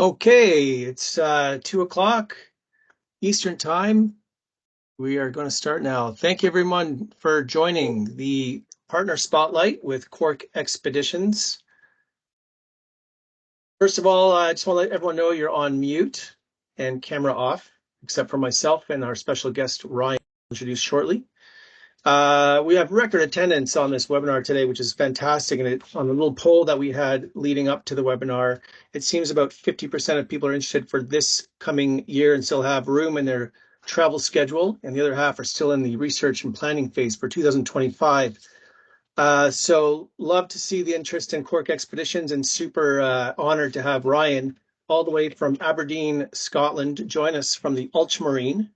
Okay, it's 2 o'clock Eastern Time. We are going to start now. Thank you everyone for joining the Partner Spotlight with Quark Expeditions. First of all, I just want to let everyone know you're on mute and camera off, except for myself and our special guest, Ryan, introduced shortly. We have record attendance on this webinar today, which is fantastic. And on the little poll that we had leading up to the webinar, it seems about 50% of people are interested for this coming year and still have room in their travel schedule, and the other half are still in the research and planning phase for 2025. So love to see the interest in Quark Expeditions, and super honored to have Ryan all the way from Aberdeen, Scotland, join us from the Ultramarine.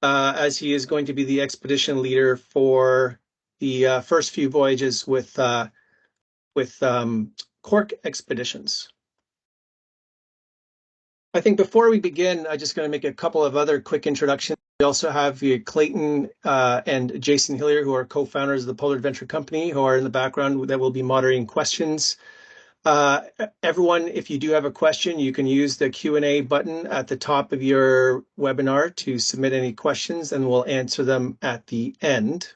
As he is going to be the expedition leader for the first few voyages with Quark Expeditions. I think before we begin, I'm just going to make a couple of other quick introductions. We also have Clayton and Jason Hillier, who are co-founders of the Polar Adventure Company, who are in the background that will be moderating questions. Everyone, if you do have a question, you can use the Q&A button at the top of your webinar to submit any questions, and we'll answer them at the end.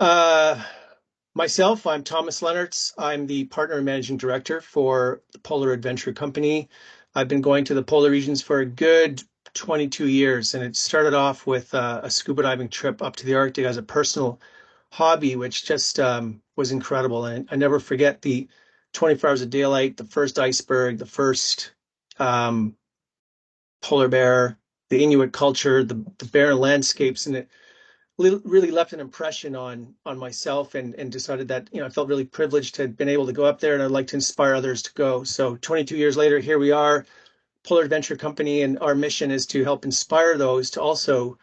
Myself, I'm Thomas Lennartz. I'm the partner and managing director for the Polar Adventure Company. I've been going to the polar regions for a good 22 years, and it started off with a scuba diving trip up to the Arctic as a personal hobby, which just was incredible. And I never forget the 24 hours of daylight, the first iceberg, the first polar bear, the Inuit culture, the barren landscapes, and it really left an impression on myself, and decided that, I felt really privileged to have been able to go up there, and I'd like to inspire others to go. So 22 years later, here we are, Polar Adventure Company, and our mission is to help inspire those to also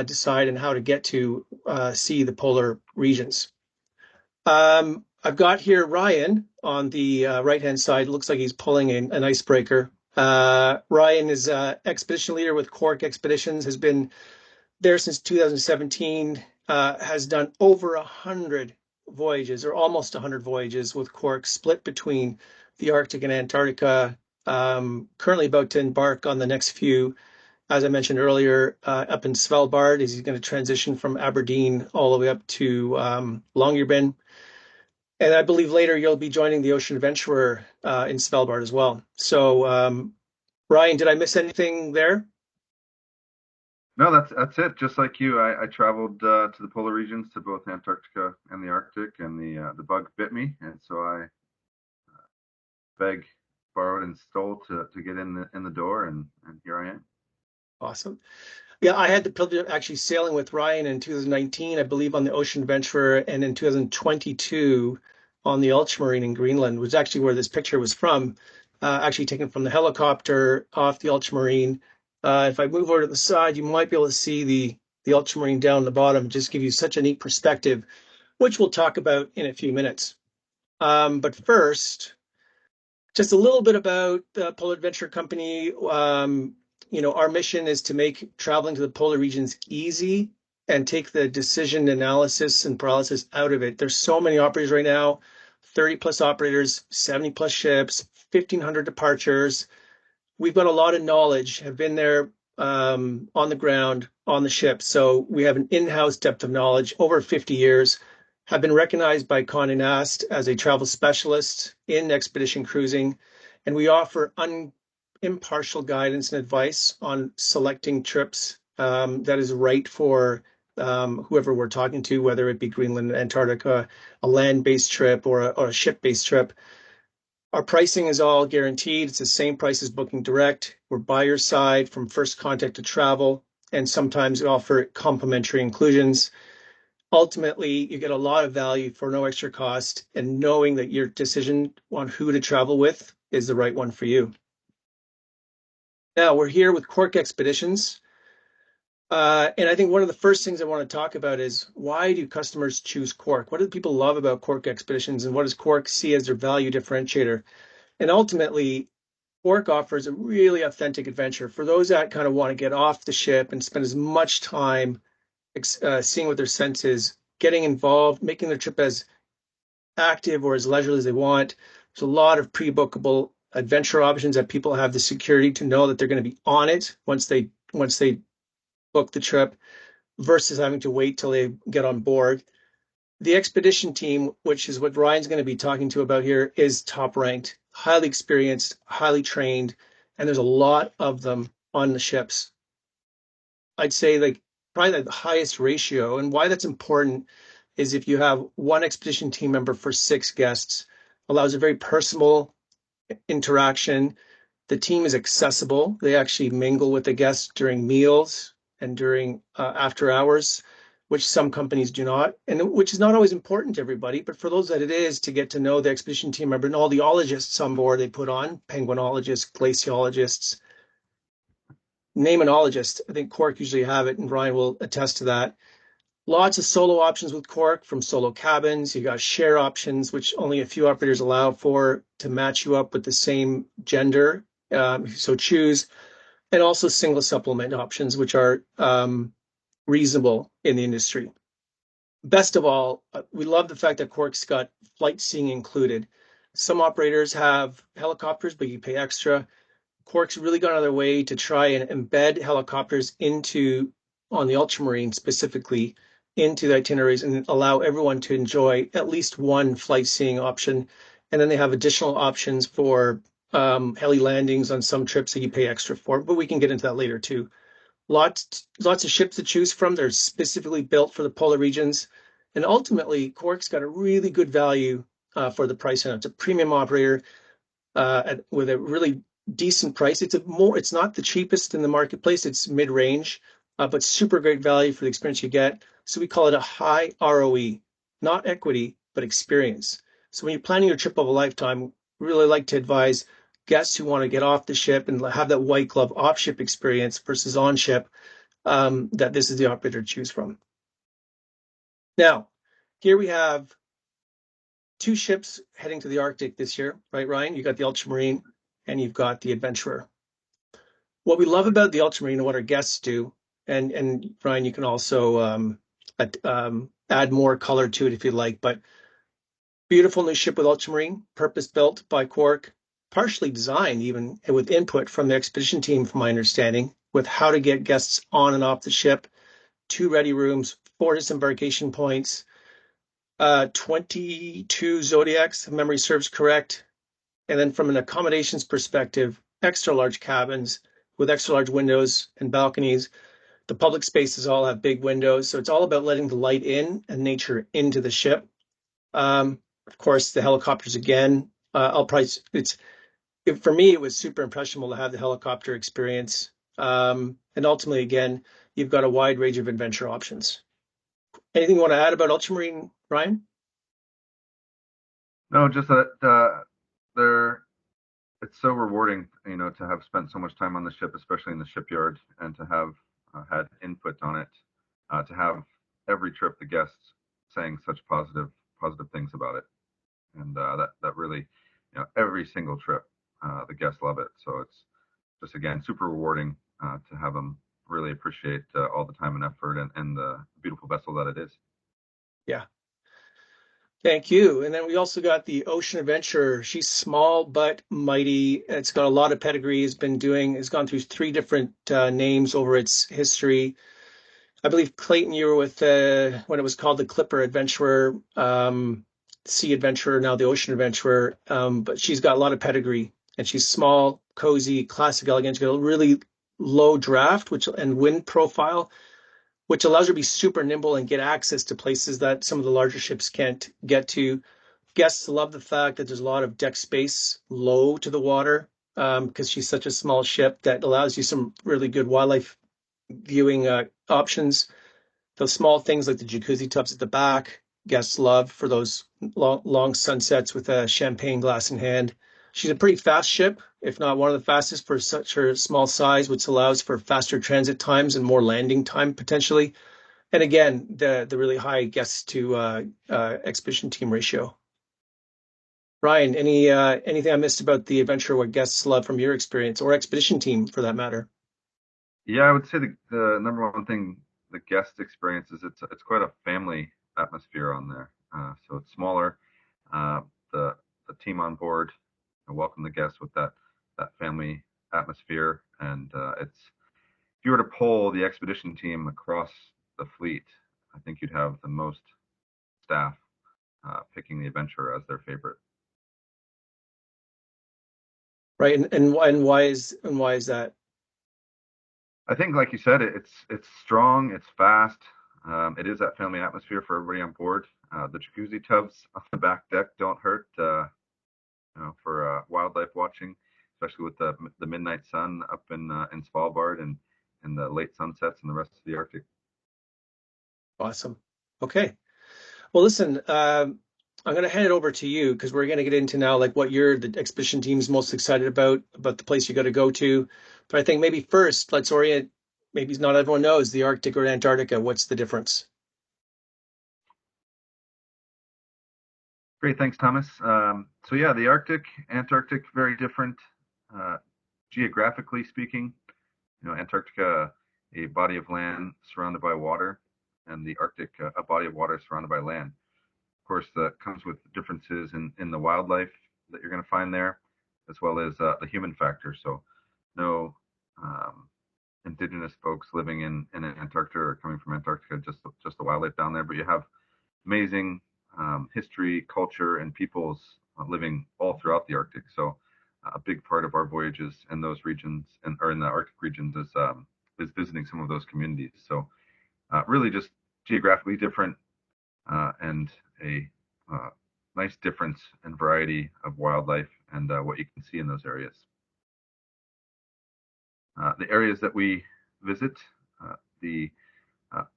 decide on how to get to see the polar regions. I've got here Ryan on the right-hand side. It looks like he's pulling an icebreaker. Ryan is expedition leader with Quark Expeditions, has been there since 2017, has done over 100 voyages, or almost 100 voyages with Quark, split between the Arctic and Antarctica. Currently about to embark on the next few, as I mentioned earlier, up in Svalbard, as he's going to transition from Aberdeen all the way up to Longyearbyen. And I believe later you'll be joining the Ocean Adventurer in Svalbard as well. So, Ryan, did I miss anything there? No, that's it. Just like you, I traveled to the polar regions, to both Antarctica and the Arctic, and the bug bit me, and so I begged, borrowed, and stole to get in the door, and here I am. Awesome. Yeah, I had the privilege of actually sailing with Ryan in 2019, I believe, on the Ocean Adventurer, and in 2022 on the Ultramarine in Greenland, which is actually where this picture was from, actually taken from the helicopter off the Ultramarine. If I move over to the side, you might be able to see the Ultramarine down the bottom, just give you such a neat perspective, which we'll talk about in a few minutes. But first, just a little bit about the Polar Adventure Company. Our mission is to make traveling to the polar regions easy and take the decision analysis and paralysis out of it. There's so many operators right now, 30 plus operators, 70 plus ships, 1,500 departures. We've got a lot of knowledge, have been there on the ground, on the ship. So we have an in-house depth of knowledge over 50 years, have been recognized by Condé Nast as a travel specialist in expedition cruising, and we offer impartial guidance and advice on selecting trips that is right for whoever we're talking to, whether it be Greenland, Antarctica, a land-based trip or a ship-based trip. Our pricing is all guaranteed. It's the same price as booking direct. We're by your side from first contact to travel, and sometimes we offer complimentary inclusions. Ultimately, you get a lot of value for no extra cost, and knowing that your decision on who to travel with is the right one for you. Now, we're here with Quark Expeditions. And I think one of the first things I want to talk about is, why do customers choose Quark? What do people love about Quark Expeditions, and what does Quark see as their value differentiator? And ultimately, Quark offers a really authentic adventure for those that kind of want to get off the ship and spend as much time seeing with their senses, getting involved, making their trip as active or as leisurely as they want. There's a lot of pre-bookable adventure options, that people have the security to know that they're going to be on it once they book the trip, versus having to wait till they get on board. The expedition team, which is what Ryan's going to be talking to about here, is top ranked, highly experienced, highly trained, and there's a lot of them on the ships. I'd say like probably the highest ratio, and why that's important is if you have one expedition team member for 6 guests, allows a very personal interaction. The team is accessible. They actually mingle with the guests during meals and during after hours, which some companies do not, and which is not always important to everybody. But for those that it is, to get to know the expedition team member and all the ologists on board they put on, penguinologists, glaciologists, name an ologist. I think Quark usually have it, and Ryan will attest to that. Lots of solo options with Quark, from solo cabins. You got share options, which only a few operators allow for, to match you up with the same gender, if you so choose, and also single supplement options, which are reasonable in the industry. Best of all, we love the fact that Quark's got flight seeing included. Some operators have helicopters, but you pay extra. Quark's really gone out of their way to try and embed helicopters into, on the ultramarine specifically, into the itineraries and allow everyone to enjoy at least one flight seeing option. And then they have additional options for heli landings on some trips that you pay extra for, but we can get into that later too. Lots of ships to choose from. They're specifically built for the polar regions. And ultimately, Quark's got a really good value for the price. And it's a premium operator with a really decent price. It's not the cheapest in the marketplace. It's mid-range, but super great value for the experience you get. So we call it a high ROE, not equity, but experience. So when you're planning your trip of a lifetime, we really like to advise guests who want to get off the ship and have that white glove off ship experience versus on ship, that this is the operator to choose from. Now, here we have 2 ships heading to the Arctic this year, right, Ryan? You got the Ultramarine and you've got the Adventurer. What we love about the Ultramarine and what our guests do, and Ryan, you can also add more color to it if you like, but beautiful new ship with Ultramarine, purpose-built by Quark, partially designed even with input from the expedition team, from my understanding, with how to get guests on and off the ship, 2 ready rooms, 4 disembarkation points, 22 Zodiacs, if memory serves correct. And then from an accommodations perspective, extra large cabins with extra large windows and balconies. The public spaces all have big windows. So it's all about letting the light in and nature into the ship. Of course, the helicopters again, for me, it was super impressionable to have the helicopter experience. And ultimately, again, you've got a wide range of adventure options. Anything you want to add about Ultramarine, Ryan? No, just that it's so rewarding, to have spent so much time on the ship, especially in the shipyard, and to have had input on it, to have every trip the guests saying such positive things about it, and that really, every single trip, the guests love it. So it's just, again, super rewarding to have them really appreciate all the time and effort and the beautiful vessel that it is. Yeah. Thank you. And then we also got the Ocean Adventurer. She's small but mighty. It's got a lot of pedigree. It's gone through 3 different names over its history. I believe, Clayton, you were with when it was called the Clipper Adventurer, Sea Adventurer, now the Ocean Adventurer. But she's got a lot of pedigree, and she's small, cozy, classic, elegant. She's got a really low draft and wind profile, which allows her to be super nimble and get access to places that some of the larger ships can't get to. Guests love the fact that there's a lot of deck space low to the water, because she's such a small ship that allows you some really good wildlife viewing options. Those small things like the jacuzzi tubs at the back, guests love for those long sunsets with a champagne glass in hand. She's a pretty fast ship, if not one of the fastest for such her small size, which allows for faster transit times and more landing time potentially. And again, the really high guests to expedition team ratio. Ryan, anything I missed about the adventure, what guests love from your experience, or expedition team for that matter? Yeah, I would say the number one thing the guest experience is it's quite a family atmosphere on there. So it's smaller. The team on board, welcome the guests with that family atmosphere. And it's if you were to poll the expedition team across the fleet, I think you'd have the most staff picking the Adventurer as their favorite. Right, and why is that? I think, like you said, it's strong, it's fast. It is that family atmosphere for everybody on board. The jacuzzi tubs on the back deck don't hurt, for wildlife watching, especially with the midnight sun up in Svalbard and the late sunsets in the rest of the Arctic. Awesome. Okay. Well, listen, I'm going to hand it over to you because we're going to get into now like what the expedition team's most excited about the place you got to go to. But I think maybe first let's orient. Maybe not everyone knows the Arctic or Antarctica. What's the difference? Great, thanks, Thomas. So yeah, the Arctic, Antarctic, very different geographically speaking. Antarctica, a body of land surrounded by water, and the Arctic, a body of water surrounded by land. Of course, that comes with differences in the wildlife that you're going to find there, as well as the human factor. So no indigenous folks living in Antarctica or coming from Antarctica, just the wildlife down there. But you have amazing history, culture, and peoples living all throughout the Arctic. So a big part of our voyages in those regions or in the Arctic regions is visiting some of those communities. So really just geographically different and a nice difference in variety of wildlife and what you can see in those areas. The areas that we visit, the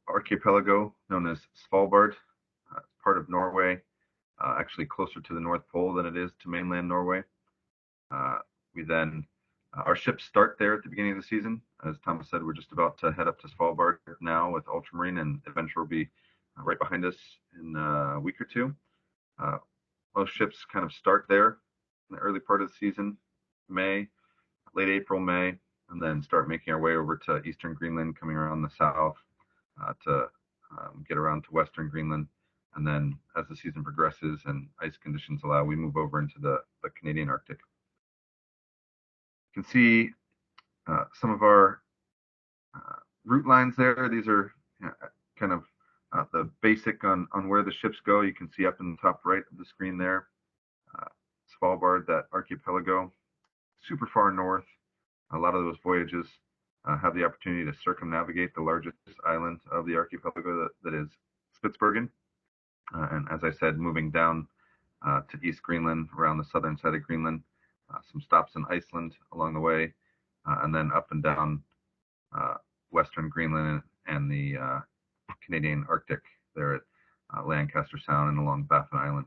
archipelago known as Svalbard, part of Norway, actually closer to the North Pole than it is to mainland Norway. We then, our ships start there at the beginning of the season. As Thomas said, we're just about to head up to Svalbard now with Ultramarine, and Adventure will be right behind us in a week or two. Most ships kind of start there in the early part of the season, late April, May, and then start making our way over to eastern Greenland, coming around the south to get around to western Greenland. And then as the season progresses and ice conditions allow, we move over into the Canadian Arctic. You can see some of our route lines there. These are kind of the basic on where the ships go. You can see up in the top right of the screen there, Svalbard, that archipelago, super far north. A lot of those voyages have the opportunity to circumnavigate the largest island of the archipelago that is Spitsbergen. And as I said, moving down to East Greenland, around the southern side of Greenland, some stops in Iceland along the way, and then up and down western Greenland and the Canadian Arctic there at Lancaster Sound and along Baffin Island.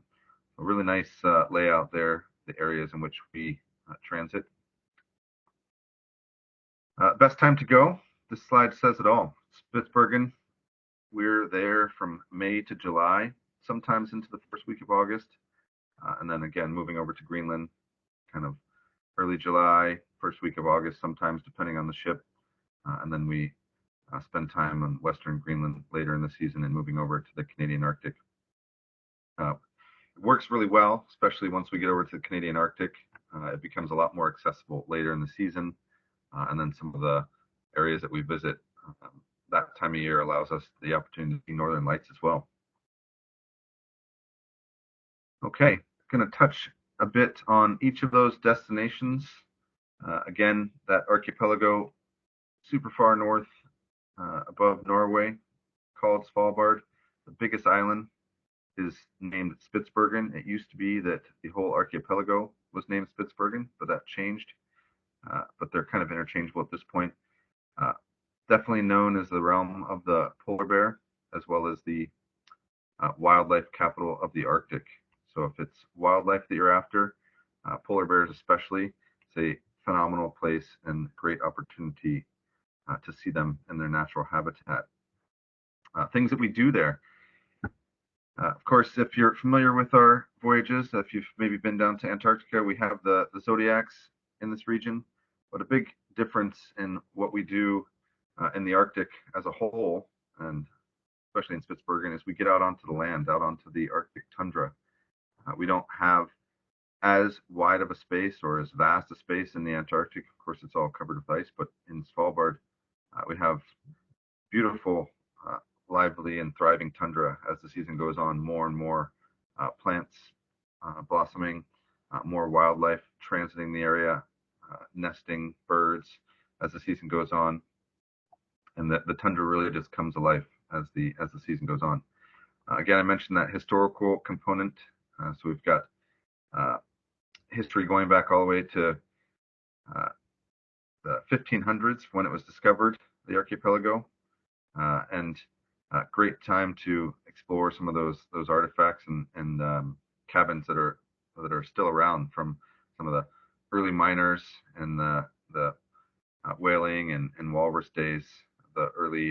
A really nice layout there, the areas in which we transit. Best time to go, this slide says it all. Spitsbergen, we're there from May to July, sometimes into the first week of August, and then again moving over to Greenland, kind of early July, first week of August, sometimes depending on the ship, and then we spend time on western Greenland later in the season and moving over to the Canadian Arctic. It works really well, especially once we get over to the Canadian Arctic. It becomes a lot more accessible later in the season, and then some of the areas that we visit that time of year allows us the opportunity to see northern lights as well. Okay, going to touch a bit on each of those destinations. Again, that archipelago super far north above Norway called Svalbard. The biggest island is named Spitsbergen. It used to be that the whole archipelago was named Spitsbergen, but that changed. But they're kind of interchangeable at this point. Definitely known as the realm of the polar bear, as well as the wildlife capital of the Arctic. So if it's wildlife that you're after, polar bears especially, it's a phenomenal place and great opportunity to see them in their natural habitat. Things that we do there. Of course, if you're familiar with our voyages, if you've maybe been down to Antarctica, we have the zodiacs in this region. But a big difference in what we do in the Arctic as a whole, and especially in Spitsbergen, is we get out onto the land, out onto the Arctic tundra. We don't have as wide of a space or as vast a space in the Antarctic. Of course, it's all covered with ice, but in Svalbard, we have beautiful, lively, and thriving tundra as the season goes on. More and more plants blossoming, more wildlife transiting the area, nesting birds as the season goes on, and the tundra really just comes alive as the season goes on. Again, I mentioned that historical component, so we've got history going back all the way to the 1500s when it was discovered, the archipelago, and great time to explore some of those artifacts and cabins that are still around from some of the early miners and the whaling and walrus days, the early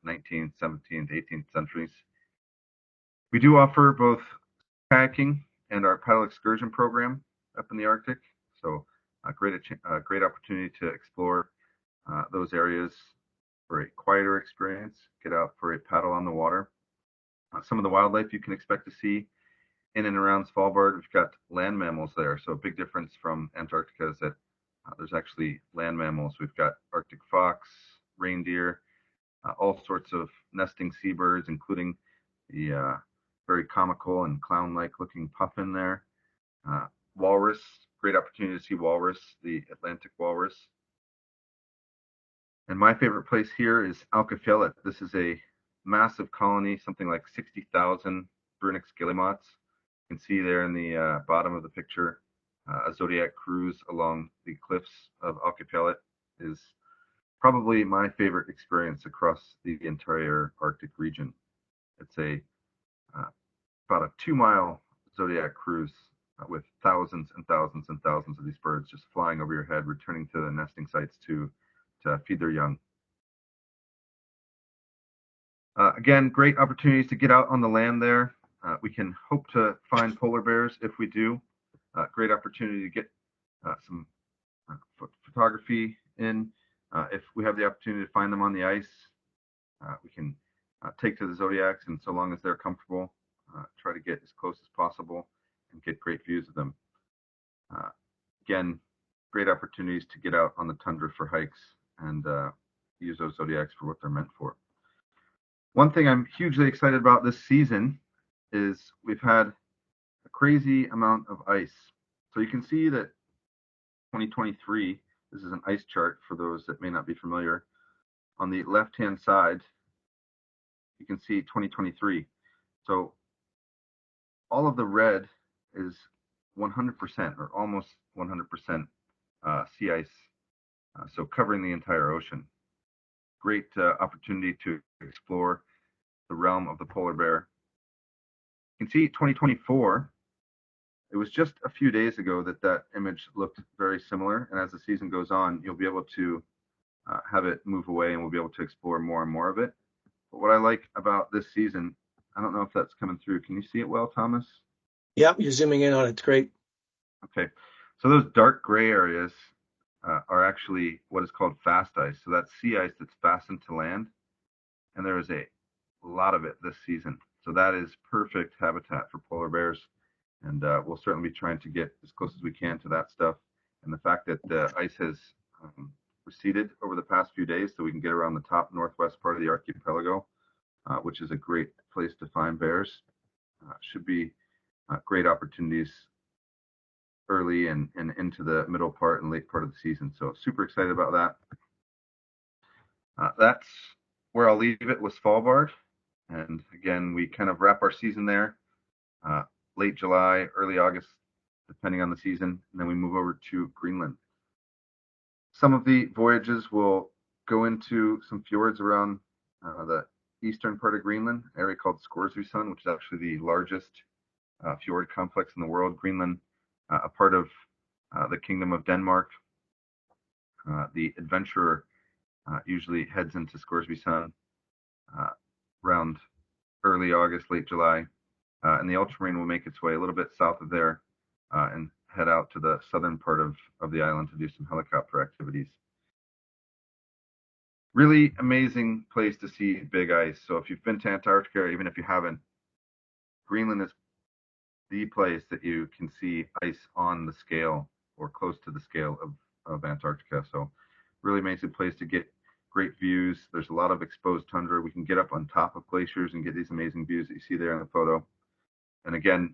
19th, 17th, 18th centuries. We do offer both kayaking and our paddle excursion program up in the Arctic, so a great opportunity to explore those areas for a quieter experience, get out for a paddle on the water. Some of the wildlife you can expect to see in and around Svalbard, we've got land mammals there. So a big difference from Antarctica is that there's actually land mammals. We've got Arctic fox, reindeer, all sorts of nesting seabirds, including the very comical and clown-like looking puffin there. Walrus, great opportunity to see walrus, the Atlantic walrus. And my favorite place here is Alkafjellet. This is a massive colony, something like 60,000 Brunix guillemots. You can see there in the bottom of the picture, a Zodiac cruise along the cliffs of Alkafjellet is probably my favorite experience across the entire Arctic region. It's about a 2-mile Zodiac cruise with thousands and thousands and thousands of these birds just flying over your head, returning to the nesting sites to feed their young. Again, great opportunities to get out on the land there. We can hope to find polar bears if we do. Great opportunity to get some photography in. If we have the opportunity to find them on the ice, we can take to the Zodiacs, and so long as they're comfortable, try to get as close as possible and get great views of them. Again, great opportunities to get out on the tundra for hikes and use those Zodiacs for what they're meant for. One thing I'm hugely excited about this season is we've had a crazy amount of ice. So you can see that 2023, this is an ice chart for those that may not be familiar. On the left-hand side, you can see 2023. So all of the red is 100% or almost 100% sea ice, so covering the entire ocean. Great opportunity to explore the realm of the polar bear. You can see 2024, it was just a few days ago that image looked very similar, and as the season goes on, you'll be able to have it move away and we'll be able to explore more and more of it. But what I like about this season, I don't know if that's coming through. Can you see it well, Thomas? Yeah, you're zooming in on it. It's great. Okay, so those dark gray areas are actually what is called fast ice. So that's sea ice that's fastened to land, and there is a lot of it this season. So that is perfect habitat for polar bears, and we'll certainly be trying to get as close as we can to that stuff. And the fact that the ice has receded over the past few days, so we can get around the top northwest part of the archipelago, which is a great place to find bears, should be great opportunities early and into the middle part and late part of the season. So super excited about that. That's where I'll leave it with Svalbard. And again, we kind of wrap our season there, late July, early August, depending on the season. And then we move over to Greenland. Some of the voyages will go into some fjords around the eastern part of Greenland, an area called Scoresbysund, which is actually the largest fjord complex in the world. Greenland, a part of the Kingdom of Denmark. The adventurer usually heads into Scoresbysund around early August, late July, and the ultramarine will make its way a little bit south of there and head out to the southern part of the island to do some helicopter activities. Really amazing place to see big ice. So if you've been to Antarctica, or even if you haven't, Greenland is the place that you can see ice on the scale or close to the scale of Antarctica. So really amazing place to get great views. There's a lot of exposed tundra. We can get up on top of glaciers and get these amazing views that you see there in the photo. And again,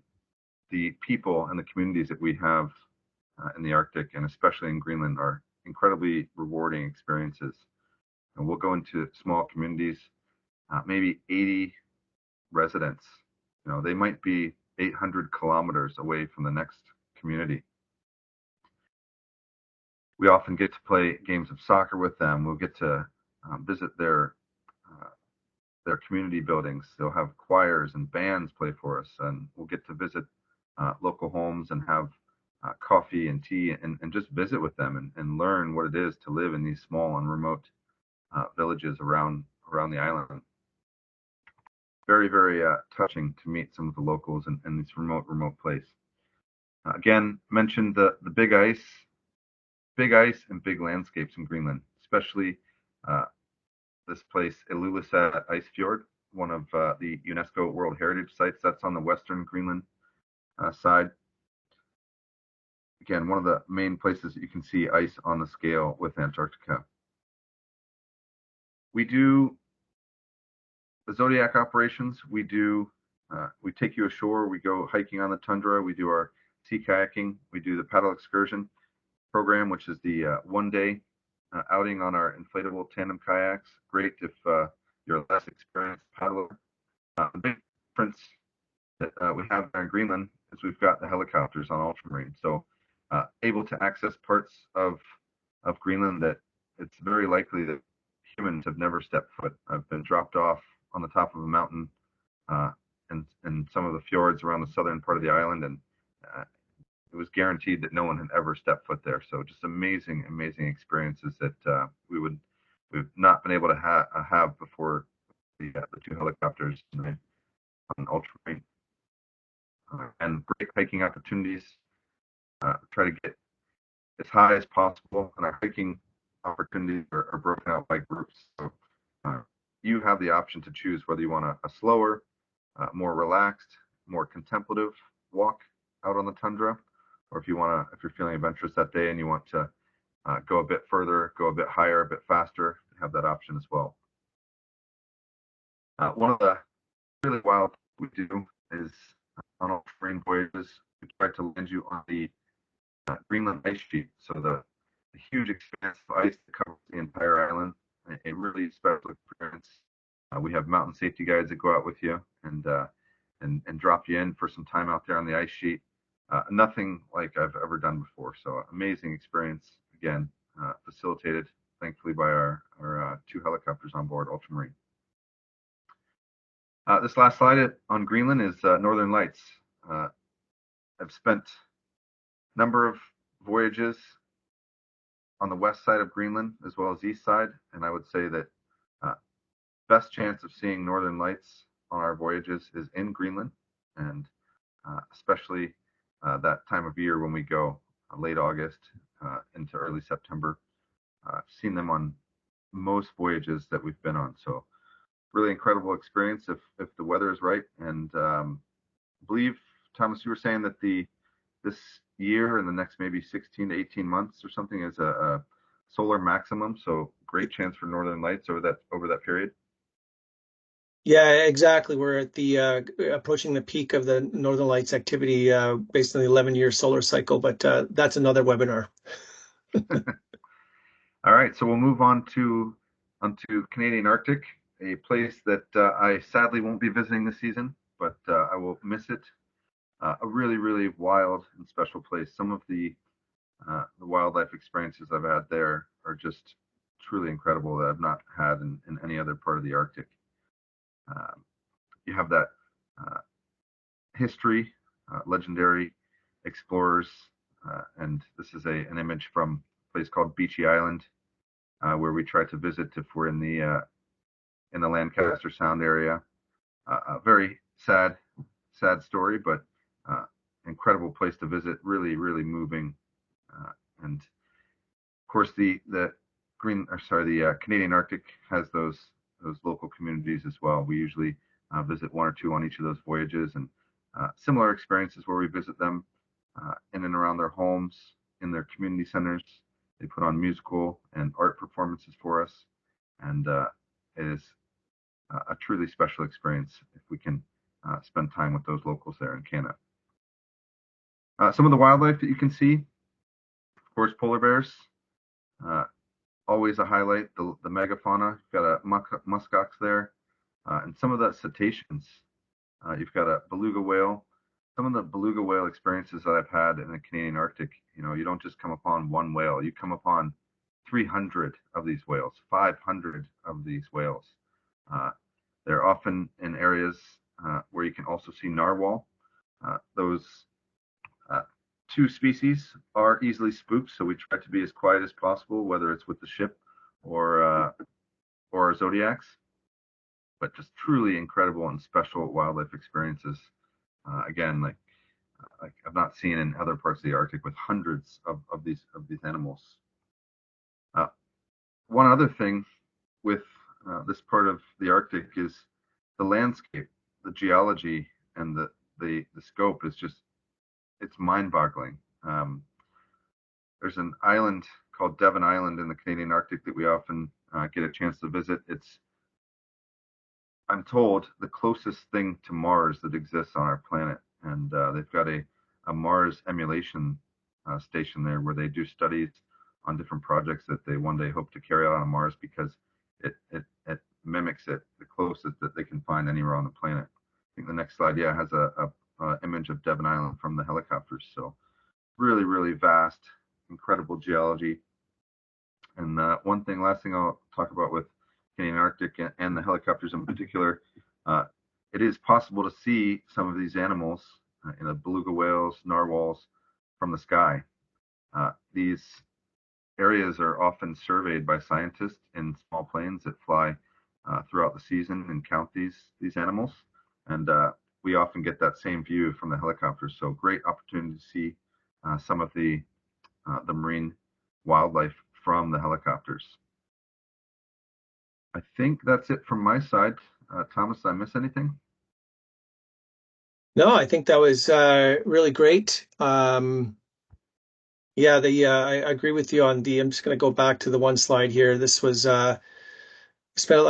the people and the communities that we have in the Arctic, and especially in Greenland, are incredibly rewarding experiences. And we'll go into small communities, maybe 80 residents. They might be 800 kilometers away from the next community. We often get to play games of soccer with them. We'll get to visit their community buildings. They'll have choirs and bands play for us, and we'll get to visit local homes and have coffee and tea and just visit with them and learn what it is to live in these small and remote villages around the island. Very, very touching to meet some of the locals in this remote place. Again, mentioned the big ice and big landscapes in Greenland, especially this place, Ilulissat Ice Fjord, one of the UNESCO World Heritage Sites. That's on the western Greenland side. Again, one of the main places that you can see ice on the scale with Antarctica. We do the Zodiac operations. We take you ashore. We go hiking on the tundra. We do our sea kayaking. We do the paddle excursion program, which is the one-day outing on our inflatable tandem kayaks. Great if you're a less experienced paddler. The big difference that we have in Greenland is we've got the helicopters on ultramarine, so able to access parts of Greenland that it's very likely that humans have never stepped foot. I've been dropped off on the top of a mountain in some of the fjords around the southern part of the island, and it was guaranteed that no one had ever stepped foot there. So just amazing experiences that we've not been able to have before the two helicopters on ultramarine. And great hiking opportunities. Try to get as high as possible, and our hiking opportunities are broken out by groups. So you have the option to choose whether you want a slower, more relaxed, more contemplative walk out on the tundra, or if you're feeling adventurous that day and you want to go a bit further, go a bit higher, a bit faster, have that option as well. One of the really wild things we do is on ultramarine voyages, we try to land you on the Greenland ice sheet. So the huge expanse of ice that covers the entire island. A really special experience. We have mountain safety guides that go out with you and drop you in for some time out there on the ice sheet. Nothing like I've ever done before. So amazing experience. Again, facilitated thankfully by our two helicopters on board Ultramarine. This last slide on Greenland is Northern Lights. I've spent a number of voyages on the west side of Greenland as well as east side, and I would say that best chance of seeing Northern Lights on our voyages is in Greenland, and especially that time of year when we go late August into early September. I've seen them on most voyages that we've been on, so really incredible experience if the weather is right. And I believe, Thomas, you were saying that this year and the next maybe 16 to 18 months or something is a solar maximum, so great chance for Northern Lights over that period. Yeah, exactly. We're at the approaching the peak of the Northern Lights activity based on the 11-year solar cycle, but that's another webinar. All right, so we'll move onto Canadian Arctic, a place that I sadly won't be visiting this season, but I will miss it. A really, really wild and special place. Some of the wildlife experiences I've had there are just truly incredible that I've not had in any other part of the Arctic. You have that history, legendary explorers, and this is an image from a place called Beechy Island, where we try to visit if we're in the Lancaster Sound area. A very sad story, but incredible place to visit. Really, really moving, and of course the Canadian Arctic has those local communities as well. We usually visit one or two on each of those voyages, and similar experiences where we visit them in and around their homes, in their community centers. They put on musical and art performances for us, and it is a truly special experience if we can spend time with those locals there in Canada. Some of the wildlife that you can see, of course, polar bears, always a highlight. The megafauna, you've got a muskox there, and some of the cetaceans. You've got a beluga whale. Some of the beluga whale experiences that I've had in the Canadian Arctic, you don't just come upon one whale. You come upon 300 of these whales, 500 of these whales. They're often in areas where you can also see narwhal. Those two species are easily spooked, so we try to be as quiet as possible, whether it's with the ship or our Zodiacs. But just truly incredible and special wildlife experiences. Again, like I've not seen in other parts of the Arctic, with hundreds of these animals. One other thing with this part of the Arctic is the landscape, the geology, and the scope is just, it's mind-boggling. There's an island called Devon Island in the Canadian Arctic that we often get a chance to visit. It's, I'm told, the closest thing to Mars that exists on our planet, and they've got a Mars emulation station there where they do studies on different projects that they one day hope to carry out on Mars, because it mimics it the closest that they can find anywhere on the planet. I think the next slide, has a image of Devon Island from the helicopters. So really, really vast, incredible geology. And last thing I'll talk about with Canadian Arctic and the helicopters in particular, it is possible to see some of these animals, beluga whales, narwhals, from the sky. These areas are often surveyed by scientists in small planes that fly throughout the season and count these animals. And we often get that same view from the helicopters. So great opportunity to see some of the marine wildlife from the helicopters. I think that's it from my side. Thomas, did I miss anything? No, I think that was really great. Yeah, I agree with you on I'm just going to go back to the one slide here. This was I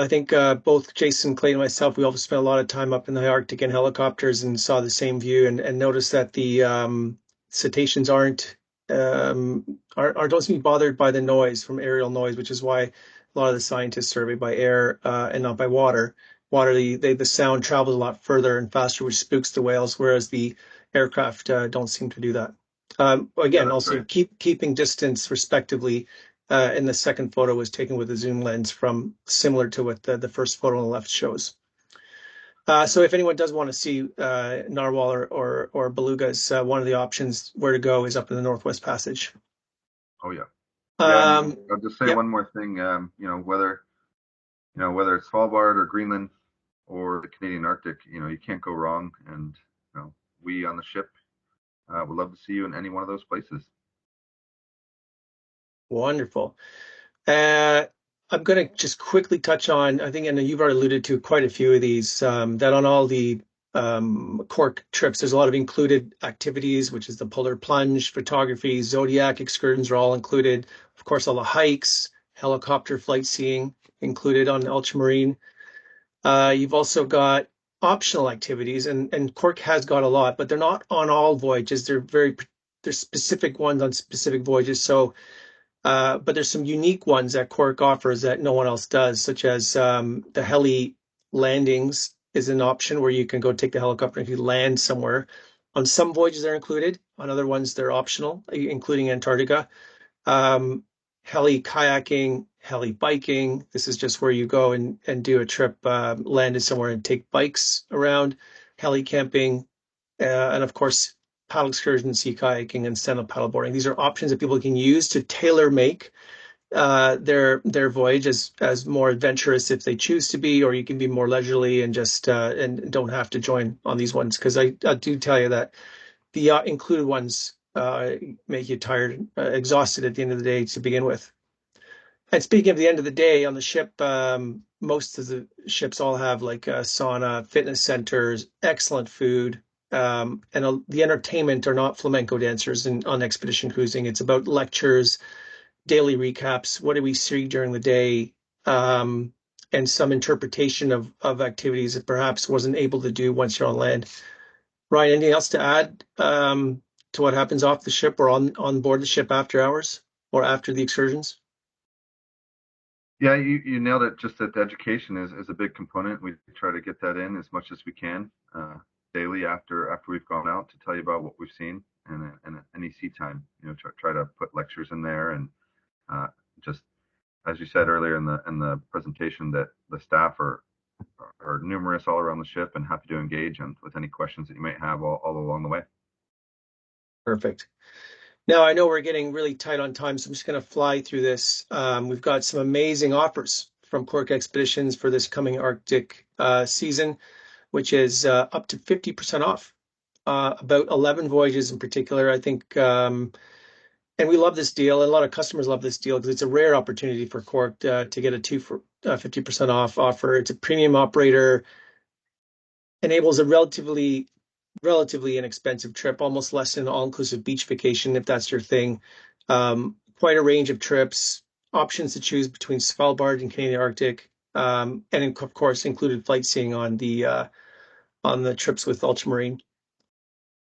think both Jason, Clayton, and myself, we all spent a lot of time up in the Arctic in helicopters and saw the same view, and noticed that the cetaceans don't seem to be bothered by the noise from aerial noise, which is why a lot of the scientists survey by air and not by water. Water, the sound travels a lot further and faster, which spooks the whales, whereas the aircraft don't seem to do that. Again, also right. Keeping distance respectively. And the second photo was taken with a zoom lens, from similar to what the first photo on the left shows. So if anyone does want to see narwhal or belugas, one of the options where to go is up in the Northwest Passage. Oh yeah. I'll just say one more thing. Whether it's Svalbard or Greenland or the Canadian Arctic, you can't go wrong. And we on the ship would love to see you in any one of those places. Wonderful. I'm going to just quickly touch on, I think, and you've already alluded to quite a few of these, that on all the Quark trips, there's a lot of included activities, which is the polar plunge, photography, Zodiac excursions are all included. Of course, all the hikes, helicopter flight seeing included on Ultramarine. You've also got optional activities, and Quark has got a lot, but they're not on all voyages. They're specific ones on specific voyages. So, but there's some unique ones that Quark offers that no one else does, such as the heli landings is an option where you can go take the helicopter and you land somewhere. On some voyages they're included, on other ones they're optional, including Antarctica. Heli kayaking, heli biking. This is just where you go and do a trip, landed somewhere and take bikes around. Heli camping, and of course, paddle excursion, sea kayaking, and stand-up paddleboarding. These are options that people can use to tailor make their voyage as more adventurous if they choose to be, or you can be more leisurely and just and don't have to join on these ones. Because I do tell you that the included ones make you tired, exhausted at the end of the day to begin with. And speaking of the end of the day on the ship, most of the ships all have like sauna, fitness centers, excellent food, The entertainment are not flamenco dancers on expedition cruising. It's about lectures, daily recaps. What do we see during the day? And some interpretation of activities that perhaps wasn't able to do once you're on land. Ryan, anything else to add to what happens off the ship or on board the ship after hours or after the excursions? Yeah, you nailed it. Just that education is a big component. We try to get that in as much as we can daily after we've gone out to tell you about what we've seen and any sea time. Try to put lectures in there and just as you said earlier in the presentation that the staff are numerous all around the ship and happy to engage and with any questions that you might have all along the way. Perfect. Now, I know we're getting really tight on time, so I'm just going to fly through this. We've got some amazing offers from Quark Expeditions for this coming Arctic season, which is up to 50% off, about 11 voyages in particular. I think, and we love this deal, and a lot of customers love this deal because it's a rare opportunity for Quark to get a 50% off offer. It's a premium operator, enables a relatively inexpensive trip, almost less than an all-inclusive beach vacation if that's your thing. Quite a range of trips, options to choose between Svalbard and Canadian Arctic, and of course included flight seeing on the trips with Ultramarine.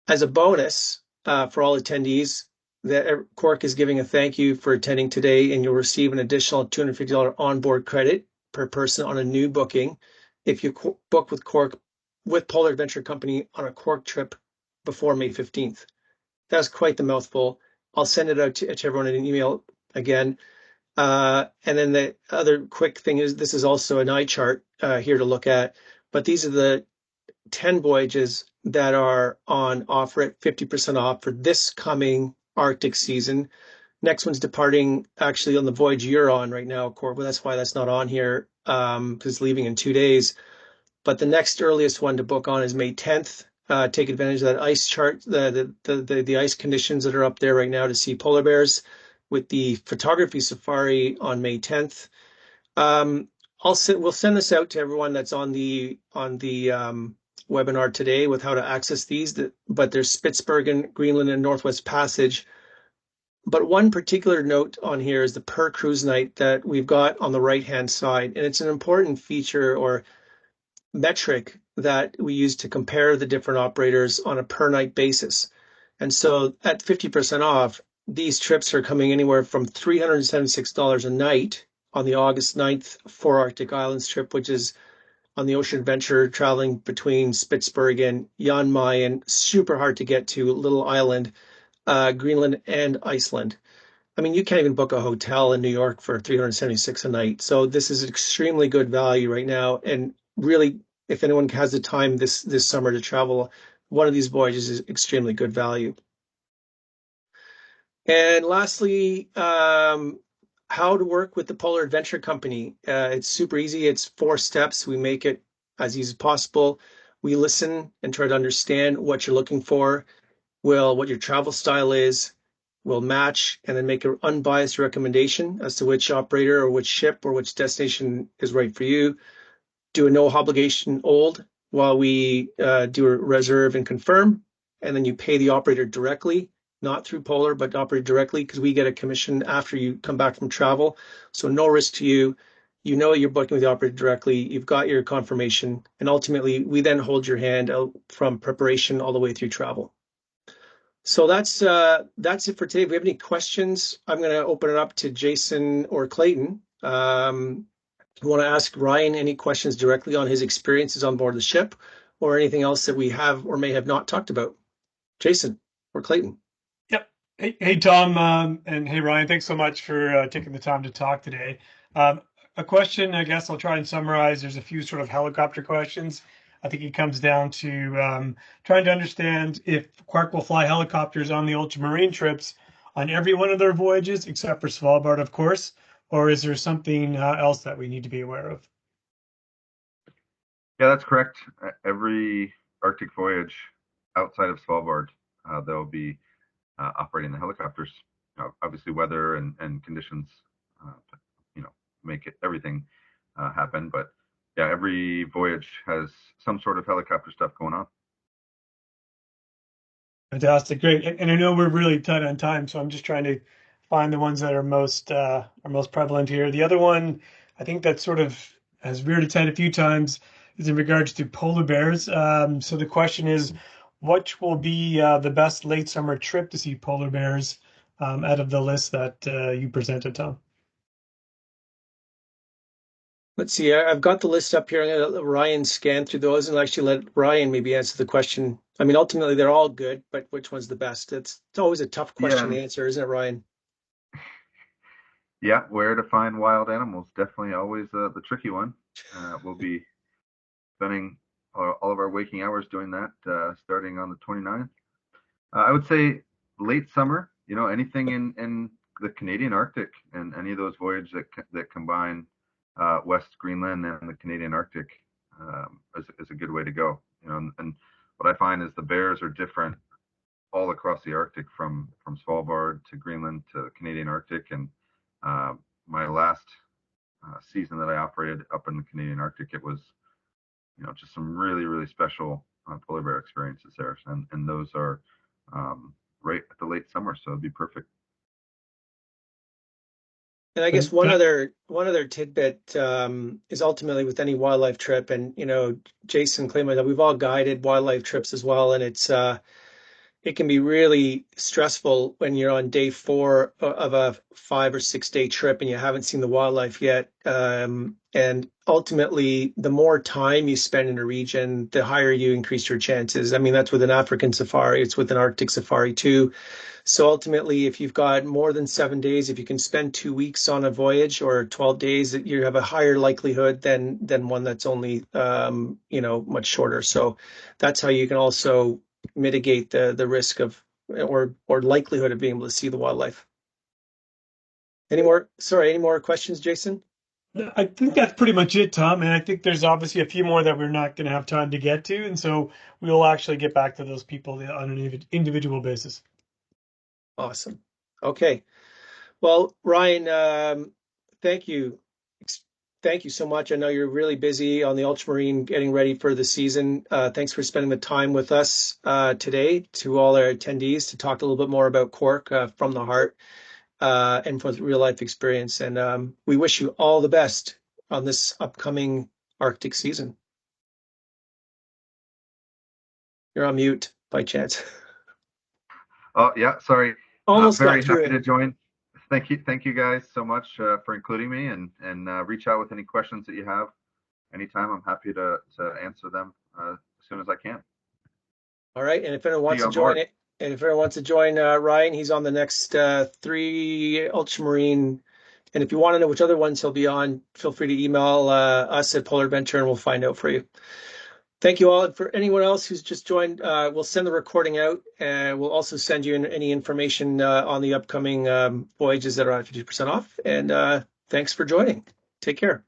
As a bonus for all attendees, Quark is giving a thank you for attending today, and you'll receive an additional $250 onboard credit per person on a new booking if you book with Quark with Polar Adventure Company on a Quark trip before May 15th. That's quite the mouthful. I'll send it out to everyone in an email again. And then the other quick thing is this is also an eye chart here to look at, but these are the 10 voyages that are on offer at 50% off for this coming Arctic season. Next one's departing actually on the voyage you're on right now, Quark. Well, that's why that's not on here because it's leaving in 2 days. But the next earliest one to book on is May 10th. Take advantage of that ice chart, the ice conditions that are up there right now to see polar bears with the photography safari on May 10th. We'll send this out to everyone that's on the webinar today with how to access these. But there's Spitsbergen, Greenland, and Northwest Passage. But one particular note on here is the per cruise night that we've got on the right-hand side. And it's an important feature or metric that we use to compare the different operators on a per night basis. And so at 50% off, these trips are coming anywhere from $376 a night on the August 9th 4 Arctic Islands trip, which is on the Ocean Adventure traveling between Spitsbergen, Jan Mayen, super hard to get to, little island, Greenland and Iceland. I mean, you can't even book a hotel in New York for $376 a night. So this is extremely good value right now. And really, if anyone has the time this summer to travel, one of these voyages is extremely good value. And lastly, how to work with the Polar Adventure Company. It's super easy. It's 4 steps. We make it as easy as possible. We listen and try to understand what you're looking for, what your travel style is. We'll match and then make an unbiased recommendation as to which operator or which ship or which destination is right for you. Do a no obligation hold while we do a reserve and confirm, and then you pay the operator directly, not through Polar, but operate directly because we get a commission after you come back from travel. So no risk to you. You know you're booking with the operator directly. You've got your confirmation, and ultimately we then hold your hand out from preparation all the way through travel. So that's it for today. If we have any questions, I'm going to open it up to Jason or Clayton. I want to ask Ryan any questions directly on his experiences on board the ship or anything else that we have or may have not talked about. Jason or Clayton. Yep. Hey Tom, and hey Ryan, thanks so much for taking the time to talk today. A question, I guess I'll try and summarize. There's a few sort of helicopter questions. I think it comes down to trying to understand if Quark will fly helicopters on the ultramarine trips on every one of their voyages, except for Svalbard, of course, or is there something else that we need to be aware of? Yeah, that's correct. Every Arctic voyage outside of Svalbard, they'll be operating the helicopters. Obviously, weather and conditions, make everything happen. But yeah, every voyage has some sort of helicopter stuff going on. Fantastic, great. And I know we're really tight on time, so I'm just trying to find the ones that are most prevalent here. The other one, I think that sort of has reared its head a few times, is in regards to polar bears. So the question is, what will be the best late summer trip to see polar bears out of the list that you presented, Tom? Let's see. I've got the list up here. I'm going to let Ryan scan through those and actually let Ryan maybe answer the question. I mean, ultimately, they're all good, but which one's the best? It's always a tough Yeah, question to answer, isn't it, Ryan? yeah. Where to find wild animals? Definitely always the tricky one. We'll be spending all of our waking hours doing that, starting on the 29th. I would say late summer. Anything in the Canadian Arctic and any of those voyages that combine West Greenland and the Canadian Arctic is a good way to go. And what I find is the bears are different all across the Arctic, from Svalbard to Greenland to Canadian Arctic. And my last season that I operated up in the Canadian Arctic, it was just some really, really special polar bear experiences there, and those are right at the late summer, so it'd be perfect. And I guess one other tidbit is ultimately with any wildlife trip, and Jason, Clay, myself, we've all guided wildlife trips as well, and it can be really stressful when you're on day 4 of a 5 or 6 day trip and you haven't seen the wildlife yet. And ultimately, the more time you spend in a region, the higher you increase your chances. I mean, that's with an African safari, it's with an Arctic safari too. So ultimately, if you've got more than 7 days, if you can spend 2 weeks on a voyage or 12 days, you have a higher likelihood than one that's only much shorter. So that's how you can also mitigate the risk of or likelihood of being able to see the wildlife. Any more questions, Jason? I think that's pretty much it, Tom. And I think there's obviously a few more that we're not going to have time to get to. And so we'll actually get back to those people on an individual basis. Awesome. Okay. Well, Ryan, thank you. Thank you so much. I know you're really busy on the Ultramarine getting ready for the season. Thanks for spending the time with us today. To all our attendees, to talk a little bit more about Quark from the heart and for real life experience. And we wish you all the best on this upcoming Arctic season. You're on mute by chance. Oh yeah, sorry. Almost Very got through happy it. to join. Thank you guys so much for including me, and reach out with any questions that you have anytime. I'm happy to answer them as soon as I can. All right, and if anyone See wants you to on join board. it, and if anyone wants to join Ryan, he's on the next 3 Ultramarine. And if you want to know which other ones he'll be on, feel free to email us at Polar Adventure, and we'll find out for you. Thank you all. And for anyone else who's just joined, we'll send the recording out, and we'll also send you any information on the upcoming voyages that are at 50% off. And thanks for joining. Take care.